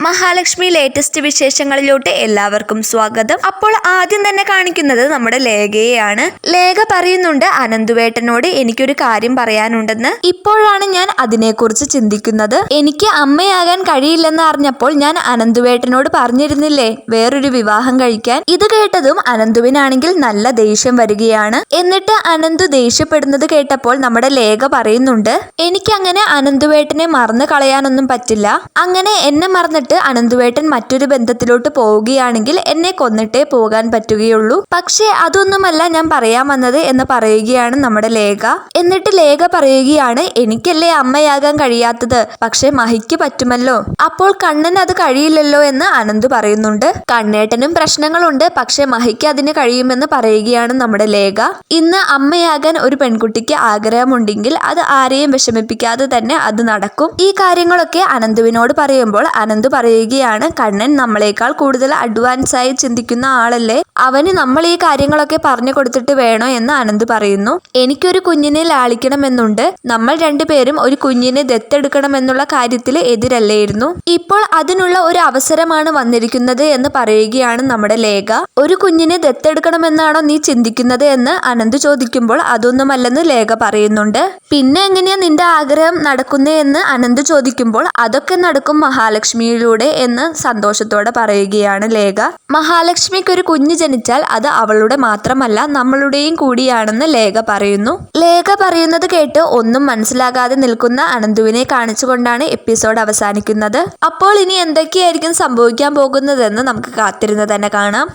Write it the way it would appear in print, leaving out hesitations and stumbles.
Mahalakshmi latest വിശേഷങ്ങളിലോട്ട് എല്ലാവർക്കും സ്വാഗതം. അപ്പോൾ ആദ്യം തന്നെ കാണിക്കുന്നത് നമ്മുടെ ലേഖയെയാണ്. ലേഖ പറയുന്നുണ്ട് അനന്തുവേട്ടനോട് എനിക്കൊരു കാര്യം പറയാനുണ്ടെന്ന്. ഇപ്പോഴാണ് ഞാൻ അതിനെക്കുറിച്ച് ചിന്തിക്കുന്നത്. എനിക്ക് അമ്മയാകാൻ കഴിയില്ലെന്ന് അറിഞ്ഞപ്പോൾ ഞാൻ അനന്തുവേട്ടനോട് പറഞ്ഞിരുന്നില്ലേ വേറൊരു വിവാഹം കഴിക്കാൻ. ഇത് കേട്ടതും അനന്തുവിനാണെങ്കിൽ നല്ല ദേഷ്യം വരികയാണ്. എന്നിട്ട് അനന്തു ദേഷ്യപ്പെടുന്നത് കേട്ടപ്പോൾ നമ്മുടെ ലേഖ പറയുന്നുണ്ട് എനിക്കങ്ങനെ അനന്തുവേട്ടനെ മറന്നു കളയാനൊന്നും പറ്റില്ല. അങ്ങനെ എന്നെ മറന്നിട്ട് അനന്തുവേട്ടൻ മറ്റൊരു ബന്ധത്തിലോട്ട് പോവുകയാണെങ്കിൽ എന്നെ കൊന്നിട്ടേ പോകാൻ പറ്റുകയുള്ളൂ. പക്ഷേ അതൊന്നുമല്ല ഞാൻ പറയാൻ വന്നത് എന്ന് പറയുകയാണ് നമ്മുടെ ലേഖ. എന്നിട്ട് ലേഖ പറയുകയാണ് എനിക്കല്ലേ അമ്മയാകാൻ കഴിയാത്തത്, പക്ഷെ മഹിക്ക് പറ്റുമല്ലോ. അപ്പോൾ കണ്ണൻ അത് കഴിയില്ലല്ലോ എന്ന് അനന്തു പറയുന്നുണ്ട്. കണ്ണേട്ടനും പ്രശ്നങ്ങളുണ്ട്, പക്ഷെ മഹിക്ക് അതിന് കഴിയുമെന്ന് പറയുകയാണ് നമ്മുടെ ലേഖ. ഇന്ന് അമ്മയാകാൻ ഒരു പെൺകുട്ടിക്ക് ആഗ്രഹമുണ്ടെങ്കിൽ അത് ആരെയും വിഷമിപ്പിക്കാതെ തന്നെ അത് നടക്കും. ഈ കാര്യങ്ങളൊക്കെ അനന്തുവിനോട് പറയുമ്പോൾ അനന്തു പറയുകയാണ് കണ്ണൻ നമ്മളെക്കാൾ കൂടുതൽ അഡ്വാൻസ് ആയി ചിന്തിക്കുന്ന ആളല്ലേ, അവന് നമ്മൾ ഈ കാര്യങ്ങളൊക്കെ പറഞ്ഞു കൊടുത്തിട്ട് വേണോ എന്ന് അനന്ത് പറയുന്നു. എനിക്കൊരു കുഞ്ഞിനെ ലാളിക്കണമെന്നുണ്ട്, നമ്മൾ രണ്ടുപേരും ഒരു കുഞ്ഞിനെ ദത്തെടുക്കണമെന്നുള്ള കാര്യത്തിൽ എതിരല്ലായിരുന്നു. ഇപ്പോൾ അതിനുള്ള ഒരു അവസരമാണ് വന്നിരിക്കുന്നത് എന്ന് പറയുകയാണ് നമ്മുടെ ലേഖ. ഒരു കുഞ്ഞിനെ ദത്തെടുക്കണമെന്നാണോ നീ ചിന്തിക്കുന്നത് എന്ന് അനന്ത് ചോദിക്കുമ്പോൾ അതൊന്നുമല്ലെന്ന് ലേഖ പറയുന്നുണ്ട്. പിന്നെ എങ്ങനെയാ നിന്റെ ആഗ്രഹം നടക്കുന്നേ എന്ന് അനന്ത് ചോദിക്കുമ്പോൾ അതൊക്കെ നടക്കും മഹാലക്ഷ്മിയിലൂടെ എന്ന് സന്തോഷത്തോടെ പറയുകയാണ് ലേഖ. മഹാലക്ഷ്മിക്ക് ഒരു കുഞ്ഞ് ജനിച്ചാൽ അത് അവളുടെ മാത്രമല്ല നമ്മളുടെയും കൂടിയാണെന്ന് ലേഖ പറയുന്നു. ലേഖ പറയുന്നത് കേട്ട് ഒന്നും മനസ്സിലാകാതെ നിൽക്കുന്ന അനന്തുവിനെ കാണിച്ചുകൊണ്ടാണ് എപ്പിസോഡ് അവസാനിക്കുന്നത്. അപ്പോൾ ഇനി എന്തൊക്കെയായിരിക്കും സംഭവിക്കാൻ പോകുന്നതെന്ന് നമുക്ക് കാത്തിരുന്ന് തന്നെ കാണാം.